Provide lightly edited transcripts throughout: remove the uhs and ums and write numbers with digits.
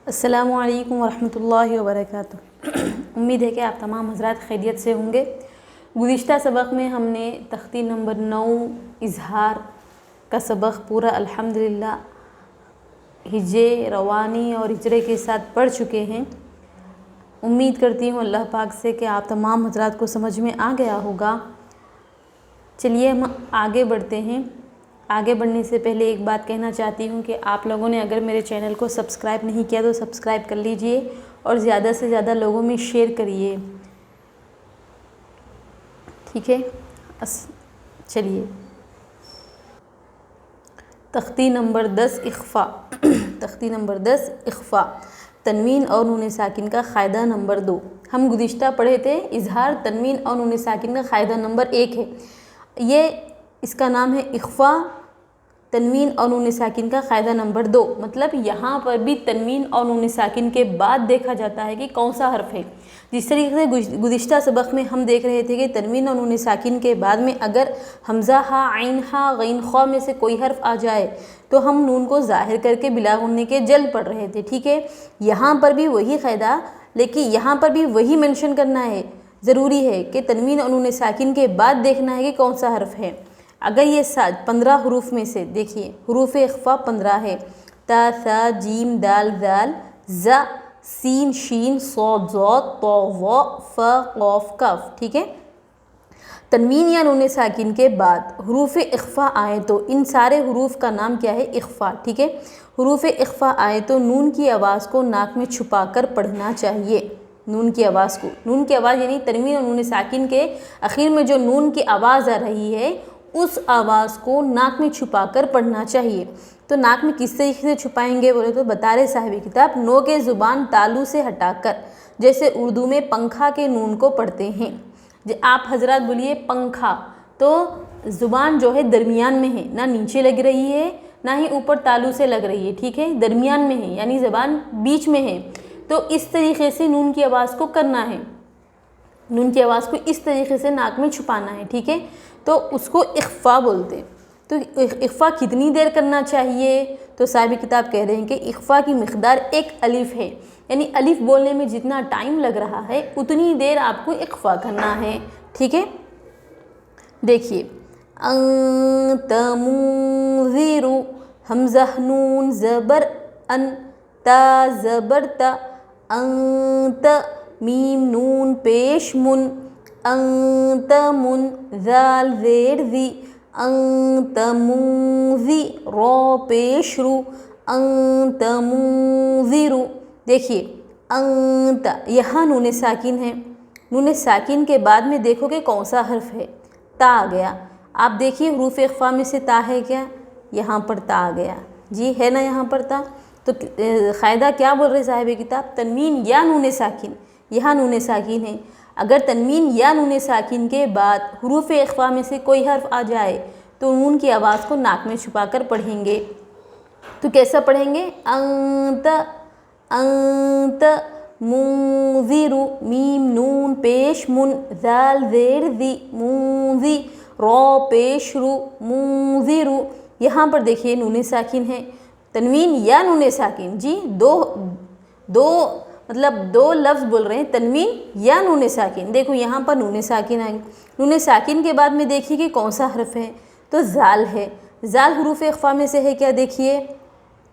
अस्सलामु अलैकुम वरहमतुल्लाहि वबरकातुह। उम्मीद है कि आप तमाम हज़रात खैरियत से होंगे। गुज़िश्ता सबक में हमने तख्ती नंबर 9 इज़हार का सबक पूरा अल्हम्दुलिल्लाह हिज्जे रवानी और हिजरे के साथ पढ़ चुके हैं। उम्मीद करती हूँ अल्लाह पाक से कि आप तमाम हज़रात को समझ में आ गया होगा। चलिए हम आगे बढ़ते हैं। आगे बढ़ने से पहले एक बात कहना चाहती हूँ कि आप लोगों ने अगर मेरे चैनल को सब्सक्राइब नहीं किया तो सब्सक्राइब कर लीजिए और ज़्यादा से ज़्यादा लोगों में शेयर करिए, ठीक है। चलिए तख्ती नंबर 10 इख्फ़ा। तख्ती नंबर 10 इख्फ़ा, तनवीन और नून साकिन का क़ायदा नंबर 2। हम गुज़िश्ता पढ़े थे इज़हार, तनवीन और नून साकिन का क़ायदा नंबर 1 है। ये इसका नाम है इख्फ़ा, तनवीन और नून साकिन का क़ायदा नंबर 2। मतलब यहाँ पर भी तनवीन और नून साकिन के बाद देखा जाता है कि कौन सा हर्फ है। जिस तरीके से गुज़िश्ता सबक में हम देख रहे थे कि तनवीन और नून साकिन के बाद में अगर हमज़ा हा, आइन हा, गैन ख़ा में से कोई हर्फ आ जाए तो हम नून को ज़ाहिर करके बिला गुन्ने के जल पढ़ रहे थे, ठीक है। यहाँ पर भी वही क़ायदा, लेकिन यहाँ पर भी वही मेंशन करना है, ज़रूरी है कि तनवीन और नून साकिन के बाद देखना है कि कौन सा हर्फ है। अगर ये 15 हरूफ में से देखिए हरूफ इख्फ़ा 15 है, ता, सा, जीम, दाल, ज़ाल, ज़ा, सीन, शीन, सौद, ज़ौद, तो, व, फ, क़ाफ, काफ, ठीक है। तनवीन या नून साकिन के बाद हरूफ इख्फ़ा आए तो इन सारे हरूफ का नाम क्या है? इख्फ़ा, ठीक है। हरूफ इख्फ़ा आए तो नून की आवाज़ को नाक में छुपा कर पढ़ना चाहिए। नून की आवाज़ को, नून की आवाज़ यानी तनवीन और नून साकिन के आखिर में जो नून की आवाज़ आ रही है उस आवाज़ को नाक में छुपा कर पढ़ना चाहिए। तो नाक में किस तरीके से छुपाएंगे बोले तो बता रहे साहिब किताब, नो के ज़ुबान तालू से हटाकर, जैसे उर्दू में पंखा के नून को पढ़ते हैं। आप हजरात बोलिए पंखा, तो ज़ुबान जो है दरमियान में है, ना नीचे लग रही है ना ही ऊपर तालू से लग रही है, ठीक है, दरमियान में है यानी ज़ुबान बीच में है। तो इस तरीके से नून की आवाज़ को करना है, नून की आवाज़ को इस तरीके से नाक में छुपाना है, ठीक है। तो उसको इख्फ़ा बोलते हैं। तो इख्फ़ा कितनी देर करना चाहिए? तो साहिब किताब कह रहे हैं कि इख्फ़ा की मिक़दार 1 अलिफ़ है, यानी अलिफ़ बोलने में जितना टाइम लग रहा है उतनी देर आपको इख्फ़ा करना है, ठीक है। देखिए अंत मुंज़िरु, हमज़ा नून ज़बर अन, ता ज़बर ता, अंत मीम नून पेश मुन, अंत मुन, ज़ाल ज़ेर ज़ी, अंत मुंज़ि, रो पेश रू, अंत मुंज़िरु। देखिए अंत, यहाँ नून साकिन है, नून साकिन के बाद में देखो कि कौन सा हर्फ है? ता आ गया। आप देखिए हरूफ इख्फ़ा में से ता है क्या? यहाँ पर ता आ गया, जी है ना यहाँ पर ता। तो क़ायदा क्या बोल रहे साहिब किताब? तनवीन या नून साकिन, यहाँ नून साकिन है। अगर तनवीन या नून साकिन के बाद हरूफ इख्फ़ा में से कोई हर्फ आ जाए तो नून की आवाज़ को नाक में छुपा कर पढ़ेंगे। तो कैसा पढ़ेंगे? अंत, अंत मुंज़िरु, मीम नून पेश मुन, ज़ाल ज़ेर ज़ी, मुंज़ि, रो पेश रू, मुंज़िरु। यहाँ पर देखिए नून साकिन है, तनवीन या नून साकिन, जी दो लफ्ज़ बोल रहे हैं, तनवीन या नून साकिन। देखो यहाँ पर नून साकिन आई, नून साकिन के बाद में देखिए कि कौन सा हर्फ है? तो ज़ाल है। ज़ाल हरूफ इख्फ़ा में से है क्या? देखिए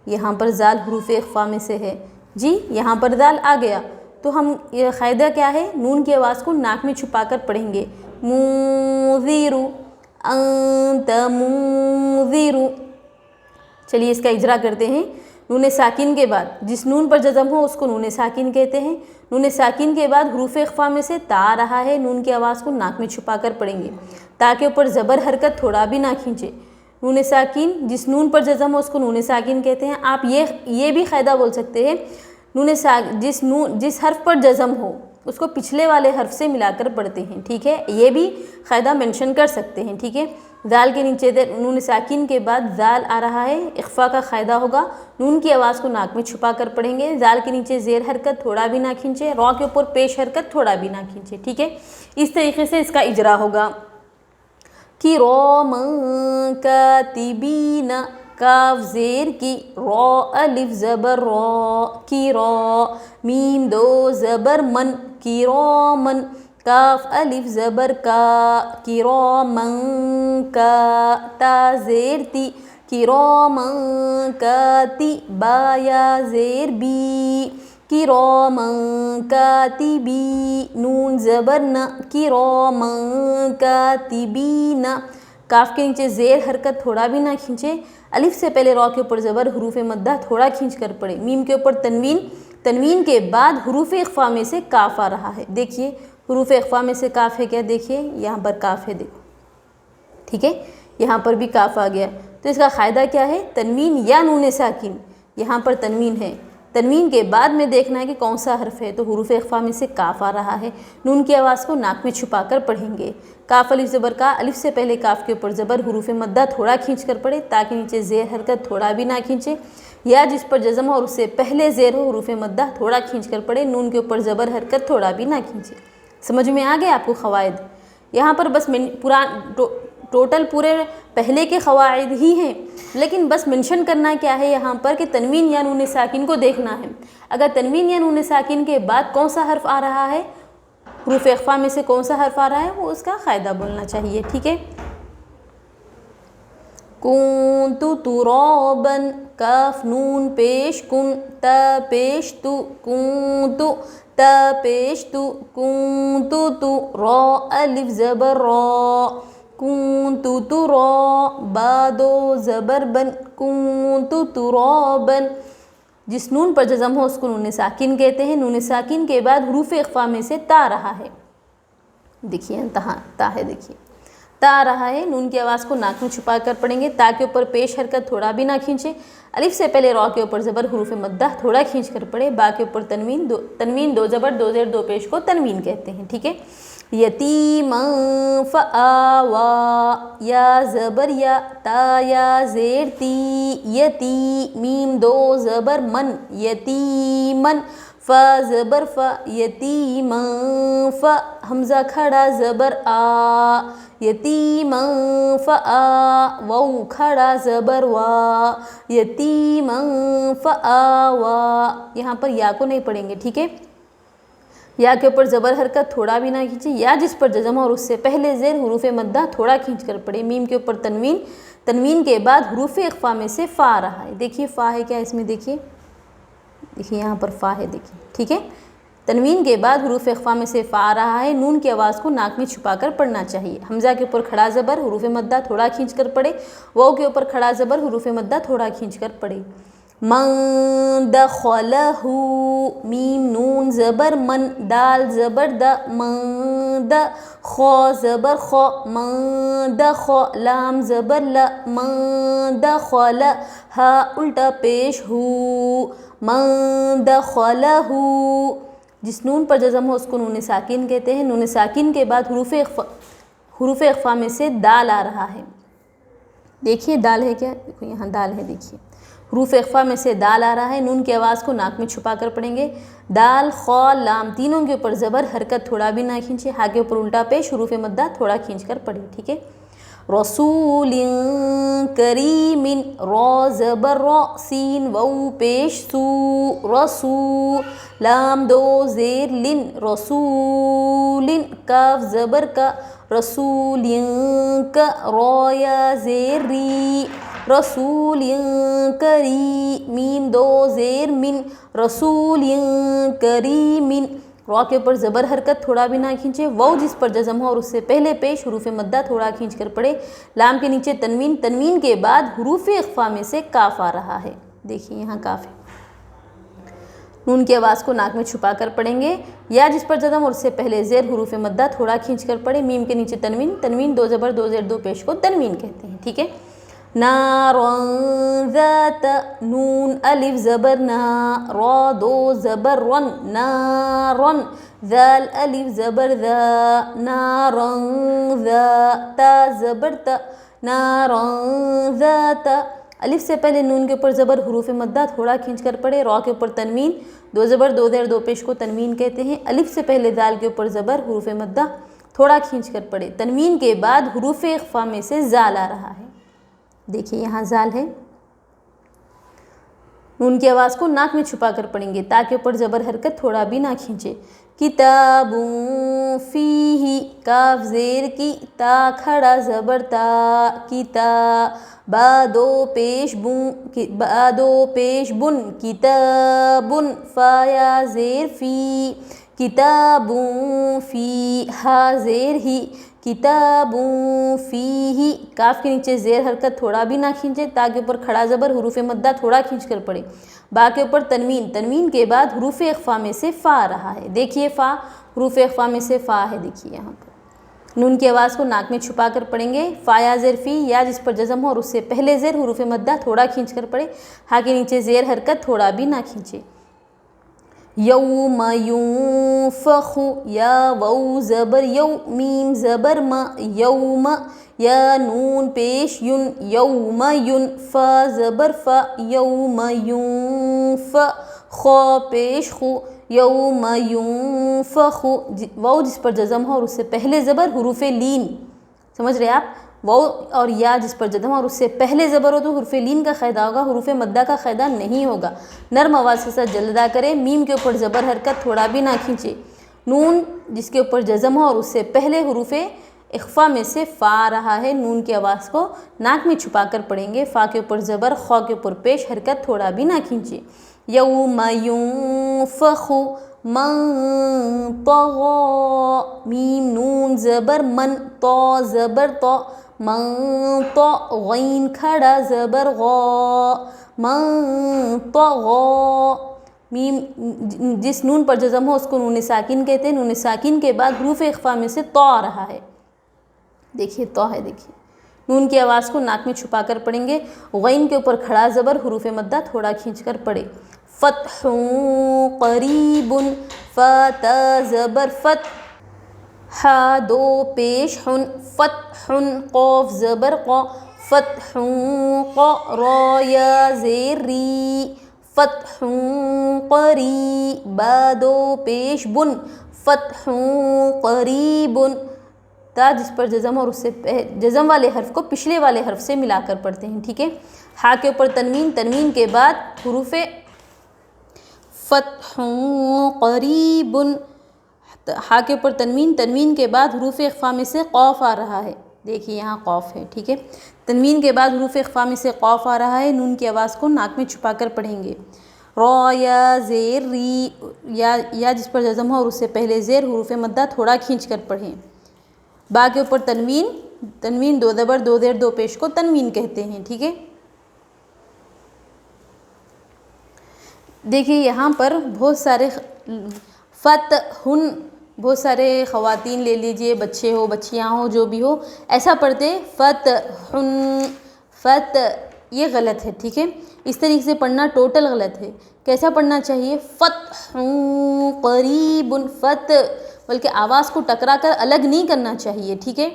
यहाँ पर ज़ाल हरूफ इख्फ़ा में से है, जी यहाँ पर ज़ाल आ गया। तो हम ये क़ायदा क्या है? नून की आवाज़ को नाक में छुपा कर पढ़ेंगे। मुंज़िरु, अंत मुंज़िरु। चलिए इसका इजरा करते हैं। नून साकिन के बाद जिस नून पर जज़म हो उसको नून साकिन कहते हैं। नून साकिन के बाद हरूफ इख्फ़ा में से ता आ रहा है, नून की आवाज़ को नाक में छुपा कर पढ़ेंगे, ताकि ऊपर ज़बर हरकत थोड़ा भी ना खींचे। नून साकिन जिस नून पर जज़म हो उसको नून साकिन कहते हैं। आप ये भी क़ायदा बोल सकते हैं, जिस हर्फ पर जज़म हो उसको पिछले वाले हर्फ से मिलाकर पढ़ते हैं, ठीक है। ये भी क़ायदा मेंशन कर सकते हैं, ठीक है। ज़ाल के नीचे नून साकिन के बाद ज़ाल आ रहा है, इख्फ़ा का क़ायदा होगा, नून की आवाज़ को नाक में छुपा कर पढ़ेंगे। ज़ाल के नीचे ज़ेर हरकत थोड़ा भी ना खींचे, रॉ के ऊपर पेश हरकत थोड़ा भी ना खींचे, ठीक है। इस तरीके से इसका इजरा होगा। किरामन कातिबीन, काफ ज़ेर की, रॉ अलिफ ज़बर रॉ की रॉ, मीम दो ज़बर मन की रॉ मन, काफ अलिफ ज़बर का की रॉ मन का, ता ज़ेर ती की रॉ मन का ती, बा या ज़ेर बी की रॉ मन का ती बी, नून ज़बर न की रॉ मन का ती बी न। काफ के नीचे ज़ेर हरकत थोड़ा भी ना खींचे, अलिफ से पहले रॉ के ऊपर ज़बर हुरूफ मद्दा थोड़ा खींच कर पड़े, मीम के ऊपर तनवीन, तनवीन के बाद हुरूफ इख्फा में से काफ आ रहा है। देखिए हुरूफ इख्फा में से काफ है क्या, देखिए यहाँ पर काफ है, देखो ठीक है, यहाँ पर भी काफ आ गया। तो इसका क़ायदा क्या है, तनवीन या नून साकिन, यहाँ पर तनवीन है, तनवीन के बाद में देखना है कि कौन सा हर्फ है, तो हुरूफ इख्फा में से काफ आ रहा है, नून की आवाज़ को नाक में छुपा कर पढ़ेंगे। काफ अलिफ ज़बर का, अलिफ से पहले काफ के ऊपर ज़बर हुरूफ मद्दा थोड़ा खींच कर पढ़े ताकि नीचे ज़ेर हरकत थोड़ा भी ना खींचे, या जिस पर जज़म हो और उससे पहले ज़ेर हो हुरूफ मद्दा थोड़ा खींच कर पढ़े, नून के ऊपर ज़बर हरकत थोड़ा भी ना खींचे। समझ में आ गया आपको क़वाइद। यहाँ पर बस टोटल पूरे पहले के क़वाइद ही हैं, लेकिन बस मेंशन करना क्या है यहाँ पर कि तनवीन या नून साकिन को देखना है। अगर तनवीन या नून साकिन के बाद कौन सा हर्फ आ रहा है, हुरूफ इख्फा में से कौन सा हर्फ आ रहा है, वो उसका क़ायदा बोलना चाहिए, ठीक है। कुन्तु तुराबन, काफ नून पेश कुन, ता पेश तु, कुन्तु ता पेश तु, कुन्तु तु, रॉ अलिफ ज़बर रॉ, कुन्तु तुरा, बा दो ज़बर बन, कुन्तु तुराबन। जिस नून पर जज़म हो उसको नून साकिन कहते हैं। नून साकिन के बाद हुरूफ इख्फा में से ता रहा है, देखिए ता है, देखिए ता आ रहा है, नून की आवाज़ को नाक में छुपा कर पढ़ेंगे, ता के ऊपर पेश हरकत थोड़ा भी ना खींचे, अलिफ से पहले रॉ के ऊपर ज़बर हुरूफ मद्दा थोड़ा खींच कर पढ़े, बा के ऊपर तनवीन दो ज़बर दो ज़ेर दो पेश को तनवीन कहते हैं, ठीक है। यतीमन फ़आवा, या ज़बर या, ता या ज़ेर ती, यती, मीम दो ज़बर मन, यतीमन, फ़ ज़बर फ़, यतीमन फ़, हमज़ा खड़ा ज़बर आ, यतीमन फ़आ, वाऊ खड़ा ज़बर वा, यतीमन फ़आवा। यहाँ पर या को नहीं पढ़ेंगे, ठीक है, या के ऊपर ज़बर हरकत थोड़ा भी ना खींचे, या जिस पर जज़म और उससे पहले ज़ेर हुरूफ मद्दा थोड़ा खींच कर पढ़े, मीम के ऊपर तनवीन, तनवीन के बाद हुरूफ इख्फा में से फ़ा रहा है। देखिए फ़ा है क्या इसमें, देखिए यहाँ पर फ़ा है, देखिए ठीक है। तनवीन के बाद हुरूफ इख्फा में से फ़ा आ रहा है, नून की आवाज़ को नाक में छुपा कर पढ़ना चाहिए। हमज़ा के ऊपर खड़ा ज़बर हुरूफ मद्दा थोड़ा खींच कर पढ़े, वाव के ऊपर खड़ा ज़बर हुरूफ मद्दा थोड़ा खींच कर पढ़े। मन दखलहु, मीम नून ज़बर मन, दाल ज़बर द, मन द, खौ ज़बर खौ, मन दख, लाम ज़बर ल, मन दखल, हा उल्टा पेश हु, मन दखलहु। जिस नून पर जज़म हो उसको नून साकिन कहते हैं। नून साकिन के बाद हुरूफ इख्फा में से दाल आ रहा है, देखिए दाल है क्या, देखो यहाँ दाल है, देखिए हुरूफ इख्फा में से दाल आ रहा है, नून की आवाज़ को नाक में छुपा कर पढ़ेंगे। दाल खौ लाम तीनों के ऊपर ज़बर हरकत थोड़ा भी ना खींचे, हा के ऊपर उल्टा पेश हुरूफ मद्दा थोड़ा खींच कर पढ़े, ठीक है। रसूलिन करीमिन, रॉ ज़बर रॉ, सीन वऊ पेश सू, रसू, लाम दो ज़ेर लिन, रसूलिन, काफ ज़बर का, रसूलिन का, रॉ या ज़ेर री, रसूलिन करी, मीम दो ज़ेर मिन, रसूलिन करीमिन। रॉ के ऊपर ज़बर हरकत थोड़ा भी ना खींचे, वाव जिस पर जज़म हो और उससे पहले पेश हुरूफ मद्दा थोड़ा खींच कर पढ़े। लाम के नीचे तनवीन, तनवीन के बाद हुरूफ इख्फा में से काफ आ रहा है, देखिए यहाँ काफ है, नून की आवाज़ को नाक में छुपा कर पढ़ेंगे, या जिस पर जज़म और उससे पहले ज़ेर हुरूफ मद्दा थोड़ा खींच कर पढ़े। मीम के नीचे तनवीन, तनवीन दो ज़बर दो ज़ेर दो पेश को तनवीन कहते हैं, ठीक है। नारन ज़ात, नून अलिफ ज़बर ना, रॉ दो ज़बर रन, नारन, ज़ाल अलिफ ज़बर ज़ा, नारन ज़ा, ता ज़बर ता, नारन ज़ात। अलिफ से पहले नून के ऊपर ज़बर हुरूफ मद्दा थोड़ा खींच कर पढ़े, रॉ के ऊपर तनवीन, दो ज़बर दो ज़ेर दो पेश को तनवीन कहते हैं। अलिफ से पहले दाल के ऊपर ज़बर हुरूफ मद्दा थोड़ा खींच कर पढ़े। तनवीन के बाद हुरूफ इख्फा में से ज़ाल आ रहा है, देखिए यहाँ ज़ाल है, नून की आवाज़ को नाक में छुपा कर पढ़ेंगे, ता के ऊपर ज़बर हरकत थोड़ा भी ना खींचे। किताबुन फीही, काफ ज़ेर की, ता खड़ा ज़बर ता, किता, बा दो पेश बुन, किताबुन, फाया ज़ेर फी, किताबुन फी, हा ज़ेर ही, किताबुन फीही, काफ के नीचे ज़ेर हरकत थोड़ा भी ना खींचे, ता के ऊपर खड़ा ज़बर हुरूफ मद्दा थोड़ा खींच कर पढ़े। बा के ऊपर तनवीन, तनवीन के बाद हुरूफ इख्फा में से फ़ा आ रहा है, देखिए फ़ा, हुरूफ इख्फा में से फ़ा है, देखिए यहाँ पर। नून की आवाज़ को नाक में छुपा कर पढ़ेंगे। फ़ाया ज़ेर फ़ी, या जिस पर जज़म हो और उससे पहले ज़ेर हुरूफ मद्दा थोड़ा खींच कर पढ़े। हा के नीचे ज़ेर हरकत थोड़ा भी ना खींचे। यौम युंफ़ख़ु, या वौ ज़बर यौ, मीम ज़बर म, यौम, या नून पेश युन, यौम युन, फ़ा ज़बर फ़ा, यौम युंफ़, ख़ौ पेश खु, यौम युंफ़ख़ु, वौ जिस पर जज़म हो और उससे पहले ज़बर हुरूफ़ लीन, समझ रहे आप, वौ और या जिस पर जज़म और उससे पहले ज़बर हो तो हुरूफ़ लीन का क़ायदा होगा, हुरूफ़ मद्दा का क़ायदा नहीं होगा। नर्म आवाज़ के साथ जल्द अदा करें। मीम के ऊपर ज़बर हरकत थोड़ा भी ना खींचे। नून जिसके ऊपर जज़म हो और उससे पहले हुरूफ़ इख्फ़ा में से फ़ा आ रहा है, नून की आवाज़ को नाक में छुपा कर पढ़ेंगे। फ़ा के ऊपर ज़बर, ख़ौ के ऊपर पेश हरकत थोड़ा भी ना खींचे। यौम युंफ़ख़ु मन तग़ा, मीम नून ज़बर मन, तौ ज़बर तौ, मन तौ, गैन खड़ा ज़बर गौ, मन तग़ा, मीम जिस नून पर जज़म हो उसको नून साकिन कहते हैं। नून साकिन के बाद हुरूफ इख्फ़ा में से तौ आ रहा है, देखिए तौ है, देखिए। नून की आवाज़ को नाक में छुपा कर पढ़ेंगे। गैन के ऊपर खड़ा ज़बर हुरूफ मद्दा थोड़ा खींच कर पढ़े। फ़त्हुन क़रीबुन, फ़ा ज़बर फ़त, हा दो पेश हुन, फ़त्हुन, क़ाफ ज़बर क़ा, फ़त्हुन क़ा, रा या ज़ेर री, फ़त्हुन क़री, बा दो पेश बुन, फ़त्हुन क़रीबुन, ता जिस पर जज़म और उससे जज़म वाले हर्फ को पिछले वाले हर्फ से मिलाकर पढ़ते हैं, ठीक है। हा के ऊपर तनवीन, तनवीन के बाद हुरूफ़ फ़त्हुन क़रीबुन, हा के ऊपर तनवीन, तनवीन के बाद हुरूफ़ इख्फ़ा में से क़ाफ आ रहा है, देखिए यहाँ क़ाफ है, ठीक है। तनवीन के बाद हुरूफ़ इख्फ़ा में से क़ाफ आ रहा है। नून की आवाज़ को नाक में छुपा कर पढ़ेंगे। रा या ज़ेर री, या जिस पर जज़म हो और उससे पहले ज़ेर हुरूफ़ मद्दा थोड़ा खींच कर पढ़ें। बा के ऊपर तनवीन, तनवीन दो ज़बर दो ज़ेर दो पेश को तनवीन कहते हैं, ठीक है। देखिए यहाँ पर बहुत सारे फ़त्हुन, बहुत सारे ख़वातीन ले लीजिए, बच्चे हो बच्चियाँ हो जो भी हो, ऐसा पढ़ते फ़त्हुन, फ़त, ये गलत है, ठीक है। इस तरीके से पढ़ना टोटल गलत है। कैसा पढ़ना चाहिए? फ़त्हुन क़रीबुन, फ़त, बल्कि आवाज़ को टकरा कर अलग नहीं करना चाहिए, ठीक है।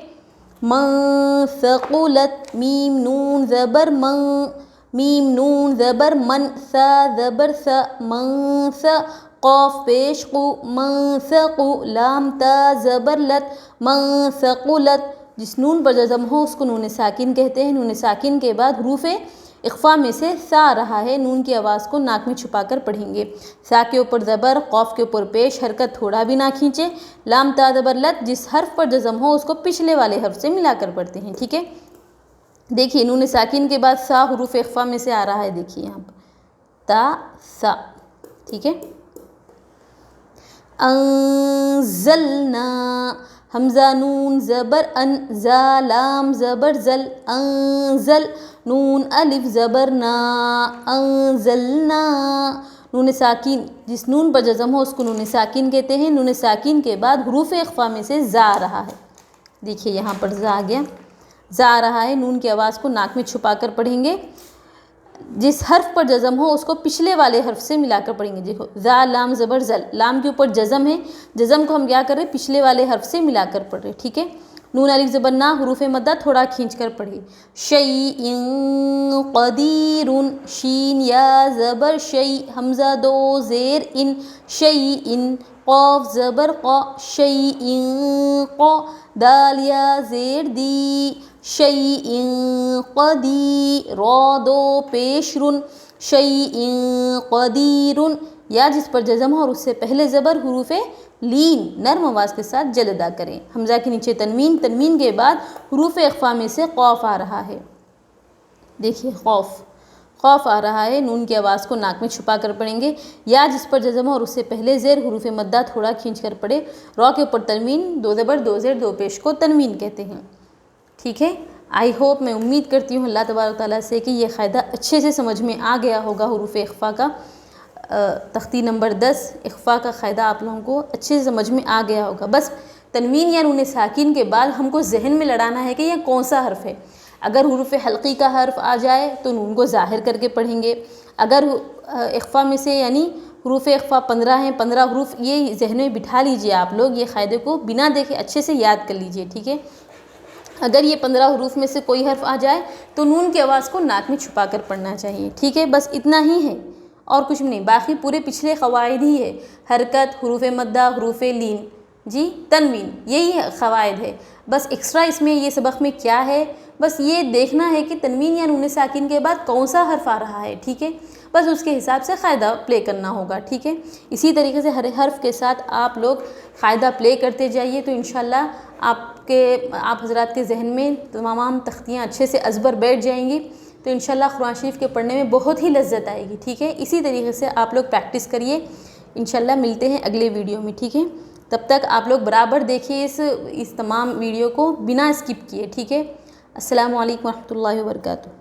मन सक़ुलत, मीम नून ज़बर मन, मीम नून ज़बर मन, सा ज़बर सा, मन सा, क़ाफ पेश क़ु, मन सक़ु, लाम ता ज़बर लत, मन सक़ुलत, जिस नून पर जज़म हो उसको नून साकिन कहते हैं। नून साकिन के बाद हुरूफ़ इख्फ़ा में से सा आ रहा है, नून की आवाज़ को नाक में छुपा कर पढ़ेंगे। सा के ऊपर ज़बर, क़ाफ के ऊपर पेश हरकत थोड़ा भी ना खींचे। लाम ता ज़बर लत, जिस हर्फ पर जज़म हो उसको पिछले वाले हर्फ से मिलाकर पढ़ते हैं, ठीक है। देखिए नून साकिन के बाद सा हुरूफ़ इख्फ़ा में से आ रहा है, देखिए यहाँ पर ता सा, ठीक है। अंज़लना, हमज़ा नून ज़बर अन, ज़ा लाम ज़बर ज़ल, अंज़ल, नून अलिफ ज़बर ना, अंज़लना, नून साकिन, जिस नून पर जज़म हो उसको नून साकिन कहते हैं। नून साकिन के बाद हुरूफ़ इख्फ़ा में से ज़ा आ रहा है, देखिए यहाँ पर ज़ा आ गया, ज़ा आ रहा है। नून की आवाज़ को नाक में छुपा कर पढ़ेंगे। जिस हर्फ पर जज़म हो उसको पिछले वाले हर्फ से मिलाकर पढ़ेंगे। देखो ज़ा लाम ज़बर ज़ल, लाम के ऊपर जज़म है, जज़म को हम क्या कर रहे हैं? पिछले वाले हर्फ से मिलाकर पढ़ रहे, ठीक है। नून अलिफ ज़बर ना, हुरूफ़ मद्दा थोड़ा खींच कर पढ़िए। शैइन क़दीरुन, शीन या ज़बर शै, हमज़ा दो ज़ेर इन, शैइन, क़ाफ ज़बर क़ा, शैइन क़ा, दाल या ज़ेर दी, शैइन क़दी, रा दो पेश रुन, शैइन क़दीरुन, या जिस पर जज़म हो और उससे पहले ज़बर हुरूफ लीन नर्म आवाज़ के साथ जल अदा करें। हमज़ा के नीचे तनवीन, तनवीन के बाद हुरूफ इख्फ़ा में से क़ौफ़ आ रहा है। देखिए ख़ौफ़ आ रहा है, नून की आवाज़ को नाक में छुपा कर पढ़ेंगे। या जिस पर जज़म हो और उससे पहले ज़ेर हुरूफ मद्दा थोड़ा खींच कर पढ़े। रॉ के ऊपर तनवीन, 2 ज़बर 2 ज़ेर 2 पेश को तनवीन कहते हैं। ठीक है, आई होप, मैं उम्मीद करती हूँ अल्लाह तबारक ताला से कि ये क़ायदा अच्छे से समझ में आ गया होगा। हुरूफ इख्फ़ा का तख्ती नंबर 10 इख्फ़ा का क़ायदा आप लोगों को अच्छे से समझ में आ गया होगा। बस तनवीन या नून साकिन के बाद हमको जहन में लड़ाना है कि यह कौन सा हर्फ है। अगर हुरूफ हल्की का हर्फ आ जाए तो नून को ज़ाहिर करके पढ़ेंगे। अगर इख्फ़ा में से यानी हुरूफ इख्फ़ा 15 हैं, 15 हुरूफ, ये जहन में बिठा लीजिए आप लोग, ये क़ायदे को बिना देखे अच्छे से याद कर लीजिए। ठीक है, अगर ये 15 हुरूफ में से कोई हर्फ आ जाए तो नून की आवाज़ को नाक में छुपा कर पढ़ना चाहिए। ठीक है, बस इतना ही है और कुछ नहीं, बाकी पूरे पिछले क़वाइद ही है। हरकत, हुरूफ मद्दा, हुरूफ लीन, जी तनवीन, यही क़वाइद है। बस एक्स्ट्रा इसमें ये सबक में क्या है, बस ये देखना है कि तनवीन या नून साकिन के बाद कौन सा हर्फ आ रहा है। ठीक है, बस उसके हिसाब से क़ायदा प्ले करना होगा। ठीक है, इसी तरीके से हर हर्फ के साथ आप लोग क़ायदा प्ले करते जाइए तो इंशाल्लाह आप हज़रात के जहन में तमाम तख्तियाँ अच्छे से अज़बर बैठ जाएंगी, तो इंशाल्लाह कुरान शरीफ के पढ़ने में बहुत ही लज्जत आएगी। ठीक है, इसी तरीके से आप लोग प्रैक्टिस करिए। इंशाल्लाह मिलते हैं अगले वीडियो में। ठीक है, तब तक आप लोग बराबर देखिए इस तमाम वीडियो को बिना स्किप किए। ठीक है, अस्सलामु अलैकुम व रहमतुल्लाहि व बरकातुहू।